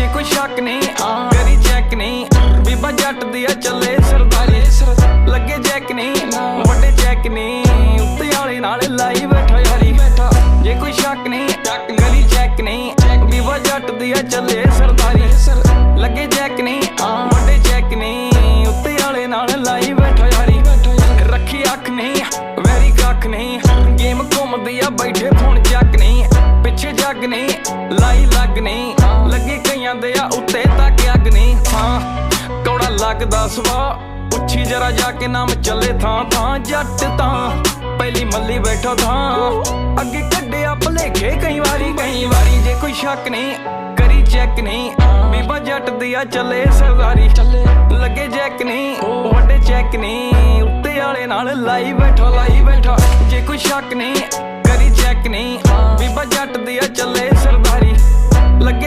जे कोई शक नहीं करी चेक नहीं, बीबा जट दी चले सरदारी। लगे चेक नहीं वड्डे चेक नहीं, उत्ते आले नाल लाई बैठा यारी। जे कोई शक नहीं करी चेक नहीं, बीबा जट दी चले सरदारी। लगे चेक नहीं वड्डे चेक नहीं, उत्ते आले नाल लाई बैठा यारी। रखी अख नहीं वैरी कख नहीं, गेम घूमदी आ बैठे फोन चक नहीं। पिछे जग नहीं लाई लग नहीं, लगे कईयां दे उत्ते तक अग नहीं। हाँ कौड़ा लगदा सवा उच्छी जरा जाके नाम चले थां थां। जट तां पहली मल्ली बैठो थां, अगे कड्डिया भलेखे कई वारी। जे कोई शक नहीं करी चेक नहीं, बीबा जट दी चले सरदारी। लगे चेक नहीं वड्डे चेक नहीं, उत्ते आले नाल लाई बैठा। जे कोई शक नहीं करी चेक नहीं, बीबा जट दी चले सरदारी। लगे